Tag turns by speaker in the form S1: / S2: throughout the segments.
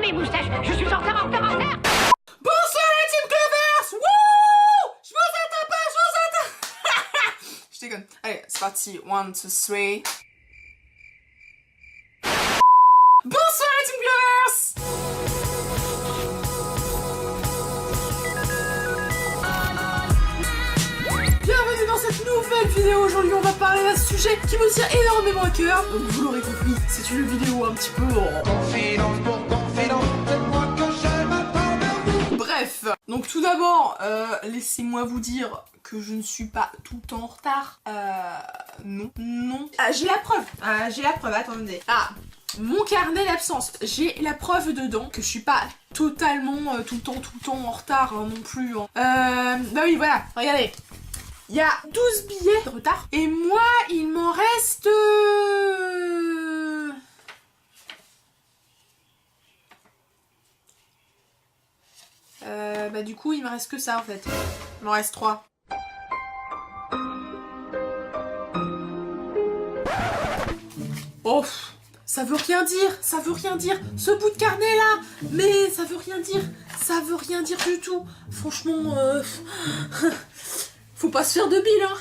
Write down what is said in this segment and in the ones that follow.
S1: mes moustaches. Je suis en retard, en retard, en retard.
S2: Bonsoir la team Clovers. Wouh, je vous attends pas, je vous attends. Je déconne. Allez, c'est parti. 1, 2, 3. Bonsoir la team Clovers. Bienvenue dans cette nouvelle vidéo. Aujourd'hui on va parler d'un sujet qui me tient énormément à cœur. Donc vous l'aurez compris, c'est une vidéo un petit peu...
S3: Confidence pour confidence, c'est moi que je m'attends de vous.
S2: Bref, donc tout d'abord, laissez-moi vous dire que je ne suis pas tout le temps en retard. Non.
S4: Ah, j'ai la preuve, attendez.
S2: Ah, mon carnet d'absence, j'ai la preuve dedans que je suis pas totalement tout le temps en retard hein, non plus. Hein. Bah oui, voilà, regardez. Il y a 12 billets de retard et moi, il m'en reste... Bah du coup, il me reste que ça en fait. Il m'en reste 3. Oh, ça veut rien dire, ça veut rien dire. Ce bout de carnet là, mais ça veut rien dire. Ça veut rien dire du tout. Franchement, faut pas se faire de bile, hein.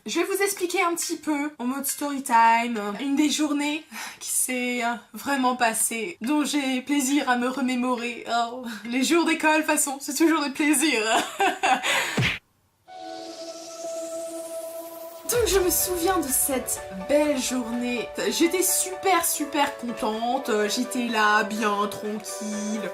S2: Je vais vous expliquer un petit peu, en mode story time, une des journées qui s'est vraiment passée, dont j'ai plaisir à me remémorer. Oh, les jours d'école, de toute façon, c'est toujours des plaisirs. Donc je me souviens de cette belle journée. J'étais super contente. J'étais là, bien, tranquille.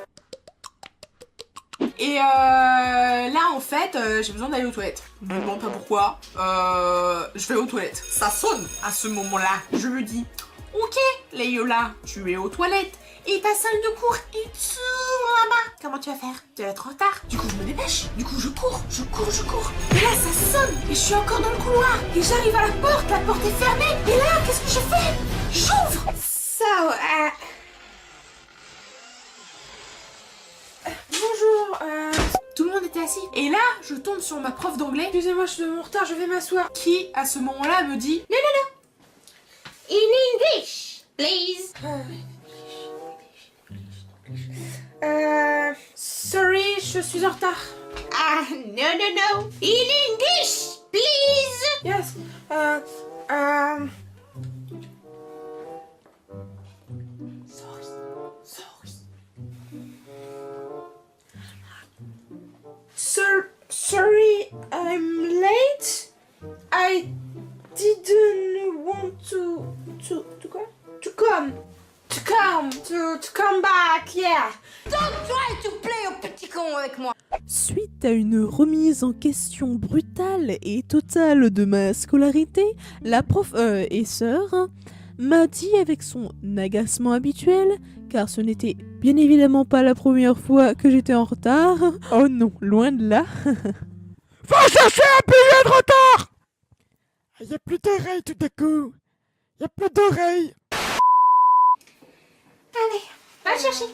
S2: Et là en fait j'ai besoin d'aller aux toilettes. Je me demande pas pourquoi. Je vais aux toilettes. Ça sonne à ce moment-là. Je me dis ok Leïla, tu es aux toilettes. Et ta salle de cours est toujours là-bas. Comment tu vas faire? Tu vas être en retard. Du coup je me dépêche. Du coup je cours. Et là ça sonne. Et je suis encore dans le couloir. Et j'arrive à la porte est fermée. Et là qu'est-ce que je fais? J'ouvre. Bonjour, tout le monde était assis. Et là, je tombe sur ma prof d'anglais. Excusez-moi, je suis en retard, je vais m'asseoir. Qui, à ce moment-là, me dit...
S1: No. In English, please.
S2: Sorry, je suis en retard.
S1: Ah, no. In English, please.
S2: Yes, Sorry, I'm late. I didn't want to come back, yeah.
S1: Don't try to play au petit con avec moi.
S4: Suite à une remise en question brutale et totale de ma scolarité, la prof et sœur m'a dit avec son agacement habituel, car ce n'était bien évidemment pas la première fois que j'étais en retard. Oh non, loin de là.
S3: Va chercher un billet de retard. Il y a plus d'oreilles tout à coup. Il y a plus d'oreilles.
S1: Allez, va le chercher.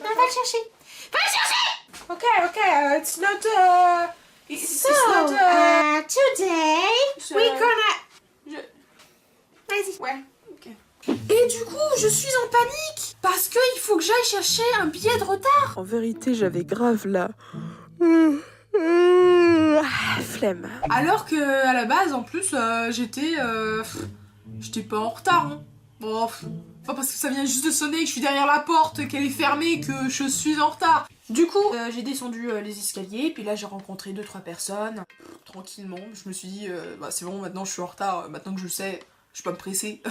S2: Okay, it's not, it's not,
S1: Today, we gonna...
S2: Vas-y. Ouais, ok. Et du coup, je suis en panique parce qu'il faut que j'aille chercher un billet de retard.
S4: En vérité, j'avais grave la... flemme.
S2: Alors que à la base, en plus, j'étais pas en retard. Hein. Bon, pas parce que ça vient juste de sonner, que je suis derrière la porte, qu'elle est fermée, que je suis en retard. Du coup, j'ai descendu les escaliers, puis là j'ai rencontré 2-3 personnes, tranquillement. Je me suis dit, bah, c'est bon, maintenant je suis en retard, maintenant que je le sais, je peux pas me presser.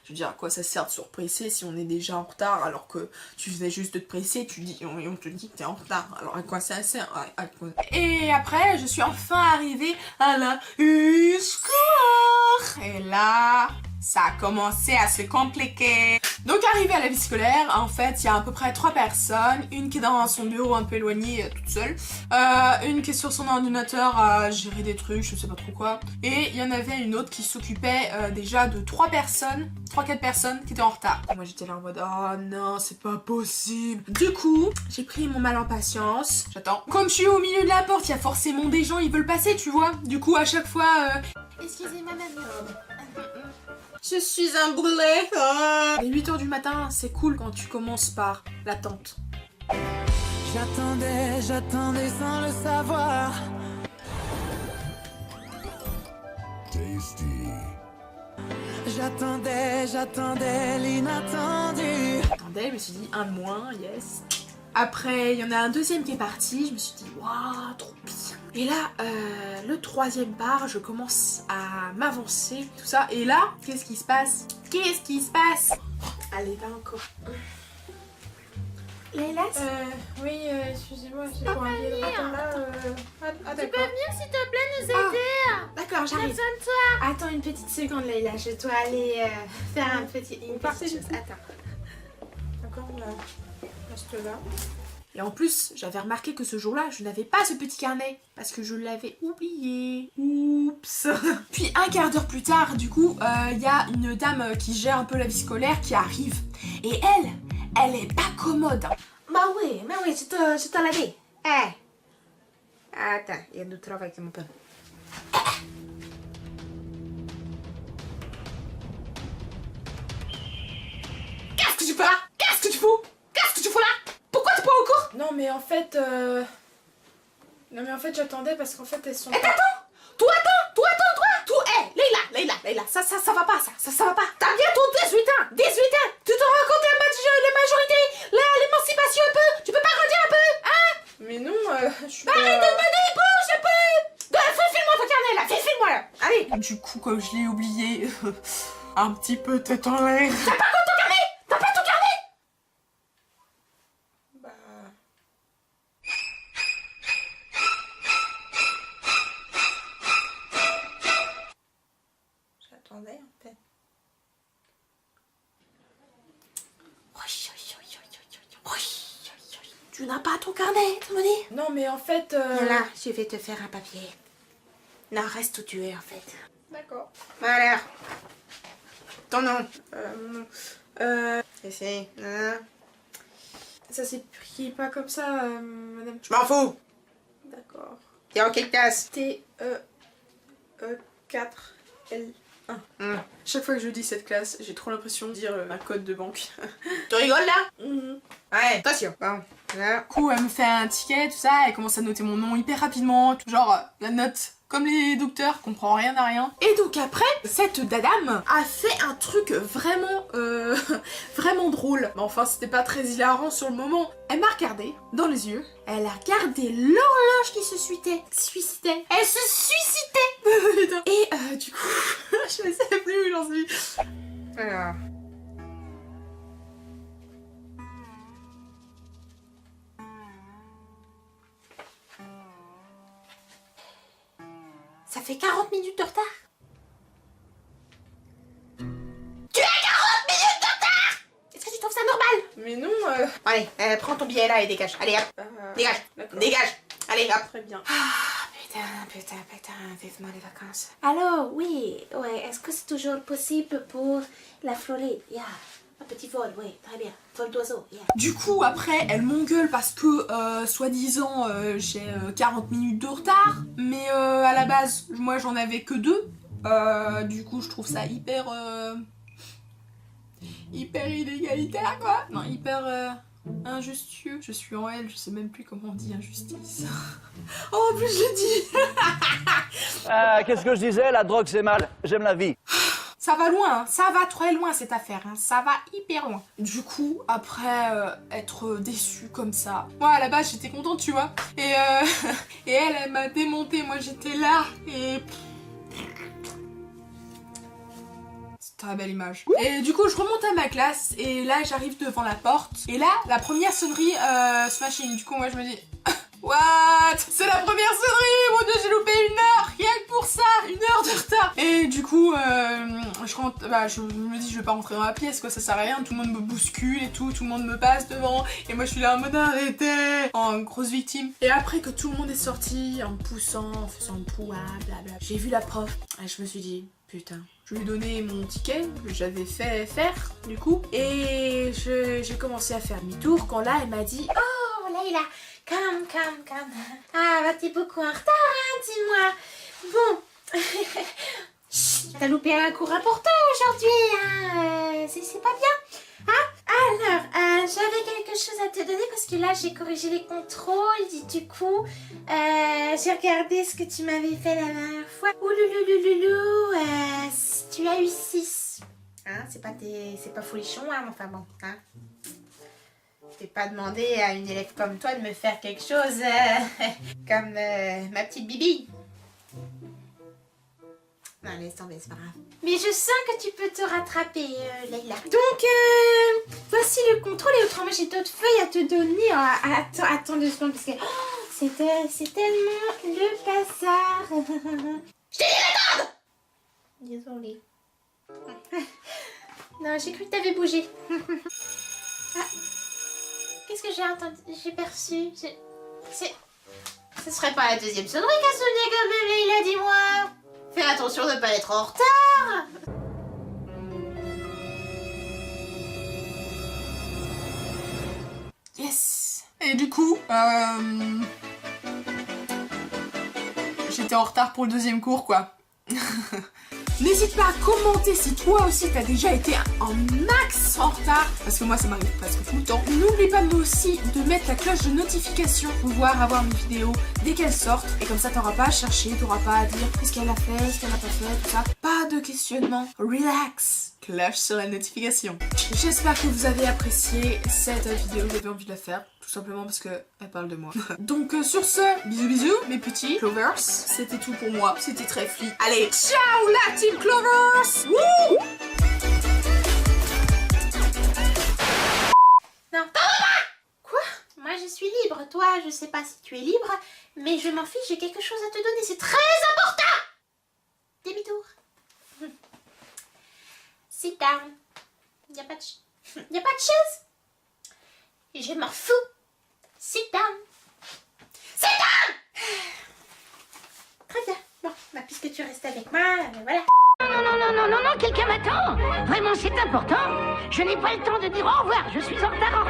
S2: Je veux dire, à quoi ça sert de se represser si on est déjà en retard alors que tu venais juste de te presser, on te dit que t'es en retard. Alors à quoi ça sert? Et après, je suis enfin arrivée à la scolaire. Et là, ça a commencé à se compliquer. Donc arrivée à la vie scolaire, en fait, il y a à peu près 3 personnes. Une qui est dans son bureau un peu éloigné, toute seule. Une qui est sur son ordinateur à gérer des trucs, je sais pas trop quoi. Et il y en avait une autre qui s'occupait déjà de 3-4 personnes qui étaient en retard. Et moi j'étais là en mode, oh non, c'est pas possible. Du coup, j'ai pris mon mal en patience. J'attends. Comme je suis au milieu de la porte, il y a forcément des gens, ils veulent passer, tu vois. Du coup, à chaque fois, excusez-moi, madame.
S1: Je suis un brûlé.
S2: Les 8h du matin, c'est cool quand tu commences par l'attente.
S3: J'attendais sans le savoir. J'attendais l'inattendu.
S2: J'attendais, je me suis dit un de moins, yes. Après, il y en a un deuxième qui est parti, je me suis dit waouh, trop bien. Et là, le troisième part, je commence à m'avancer, tout ça. Et là, qu'est-ce qui se passe? Qu'est-ce qui se passe? Allez, va encore.
S1: Leila,
S2: Oui, excusez-moi, j'ai pas envie de attends là.
S1: tu peux venir s'il te plaît nous aider?
S2: D'accord,
S1: J'ai
S2: j'arrive.
S1: besoin de toi. Attends une petite seconde, Leila. Je dois aller faire une petite chose. Attends.
S2: D'accord, reste là. Et en plus, j'avais remarqué que ce jour-là, je n'avais pas ce petit carnet parce que je l'avais oublié. Oups. Puis un quart d'heure plus tard, du coup, il y a une dame qui gère un peu la vie scolaire qui arrive. Et elle est pas commode.
S1: Bah oui, mais oui, je te l'ai dit. Attends, il y a du travail qui m'appelle.
S2: Qu'est-ce que tu fais là? Qu'est-ce que tu fous? Qu'est-ce que tu fous là? Pourquoi t'es pas au cours? Non mais en fait, j'attendais parce qu'en fait elles sont...
S1: Toi, Leila, ça va pas, ça va pas. T'as bientôt 18 ans. Tu te rends compte de la majorité, l'émancipation un peu. Tu peux pas grandir un peu, hein?
S2: Mais non, je suis pas...
S1: Arrête de me dire, bouge un peu. File-moi ton carnet là, file-moi là. Allez.
S2: Du coup, comme je l'ai oublié, un petit peu tête en l'air...
S1: T'as pas ton carnet? T'as pas ton carnet?
S2: Bah... J'attendais en fait.
S1: Tu n'as pas ton carnet, tu me dis?
S2: Non mais en fait...
S1: Voilà, je vais te faire un papier. Non, reste où tu es en fait.
S2: D'accord.
S1: Voilà. Ton nom.
S2: Mon nom...
S1: Ici.
S2: Ça s'écrit pas comme ça, madame.
S1: Je m'en fous.
S2: D'accord.
S1: T'es en quelle classe?
S2: T-E-E-4-L... Chaque fois que je dis cette classe, j'ai trop l'impression de dire un code de banque.
S1: Tu rigoles là?
S2: Du
S1: Ouais, attention. Bon, là.
S2: coup, elle me fait un ticket, tout ça, elle commence à noter mon nom hyper rapidement, genre la note, comme les docteurs, comprend rien à rien. Et donc après, cette dadame a fait un truc vraiment, vraiment drôle. Mais enfin, c'était pas très hilarant sur le moment. Elle m'a regardé dans les yeux, elle a regardé l'horloge qui se suicidait. Elle se suicidait. Et du coup, je ne sais plus où j'en suis.
S1: Alors. Ça fait 40 minutes de retard. Tu as 40 minutes de retard! Est-ce que tu trouves ça normal?
S2: Mais non,
S1: Allez, prends ton billet là et dégage. Allez hop, dégage,
S2: d'accord.
S1: dégage. Allez hop.
S2: Très bien.
S1: Putain, vivement les vacances. Alors, oui, ouais, est-ce que c'est toujours possible pour la Floride? Yeah. Un petit vol, oui, très bien. Vol d'oiseau, yeah.
S2: Du coup, après, elle m'engueule parce que, soi-disant, j'ai 40 minutes de retard. Mais à la base, moi, j'en avais que 2. Du coup, je trouve ça hyper inégalitaire, quoi. Non, hyper injustieux. Je suis en L, je sais même plus comment on dit injustice. Oh, en plus, je dis.
S5: Qu'est-ce que je disais? La drogue, c'est mal. J'aime la vie.
S2: Ça va loin, hein. Ça va très loin cette affaire, hein. Ça va hyper loin. Du coup, après être déçue comme ça, moi à la base j'étais contente, tu vois. Et elle m'a démonté, moi j'étais là et... C'est une très belle image. Et du coup je remonte à ma classe et là j'arrive devant la porte. Et là, la première sonnerie se machine. Du coup moi je me dis... What? C'est la première sonnerie! Mon dieu, j'ai loupé 1 heure! Rien que pour ça! 1 heure de retard! Et du coup, je me dis, je vais pas rentrer dans la pièce, quoi, ça sert à rien, tout le monde me bouscule et tout le monde me passe devant, et moi je suis là en mode arrêtez! En grosse victime. Et après que tout le monde est sorti, en me poussant, en faisant le poids, blabla, j'ai vu la prof, et je me suis dit, putain. Je lui ai donné mon ticket que j'avais fait faire, du coup, et j'ai commencé à faire demi-tour quand là, elle m'a dit,
S1: Oh, Leila, calme. Ah, bah t'es beaucoup en retard, hein, dis-moi. Bon. Chut, T'as loupé un cours important aujourd'hui, hein. C'est pas bien. Hein? Alors, j'avais quelque chose à te donner parce que là, j'ai corrigé les contrôles. Du coup, j'ai regardé ce que tu m'avais fait la dernière fois. Oulouloulouloulou, tu as eu 6. Hein? C'est pas folichon, hein, mais enfin bon, hein. Je t'ai pas demandé à une élève comme toi de me faire quelque chose comme ma petite Bibi. Non, laisse tomber, c'est pas grave. Mais je sens que tu peux te rattraper, Leïla. Donc, voici le contrôle et autrement, j'ai d'autres feuilles à te donner. Attends 2 secondes, parce que c'est tellement le bazar. Je t'ai dit d'attendre. Désolée. Non, j'ai cru que t'avais bougé. Qu'est-ce que j'ai entendu? J'ai perçu. Ce serait pas la deuxième sonnerie qu'a sonné comme Leïla, dis-moi. Fais attention de ne pas être en retard.
S2: Yes. Et du coup, j'étais en retard pour le 2e cours, quoi. N'hésite pas à commenter si toi aussi t'as déjà été un max en retard, parce que moi ça m'arrive presque tout le temps. N'oublie pas aussi de mettre la cloche de notification pour pouvoir avoir mes vidéos dès qu'elles sortent, et comme ça t'auras pas à chercher, t'auras pas à dire ce qu'elle a fait, ce qu'elle a pas fait, tout ça. Pas de questionnement, relax, cloche sur la notification. J'espère que vous avez apprécié cette vidéo, j'avais envie de la faire. Tout simplement parce que elle parle de moi. Donc sur ce, bisous bisous mes petits Clovers. C'était tout pour moi, c'était très flip. Allez, ciao la team Clovers. Wouh.
S1: Non. Quoi? Moi je suis libre, toi je sais pas si tu es libre, mais je m'en fiche, j'ai quelque chose à te donner, c'est très important. Demi-tour. Sit down. Y a pas de chaise. Je m'en fous. Sit down. Sit down. Très bien. Bon, bah, puisque tu restes avec moi, voilà.
S6: Non, quelqu'un m'attend. Vraiment, c'est important. Je n'ai pas le temps de dire au revoir. Je suis en retard.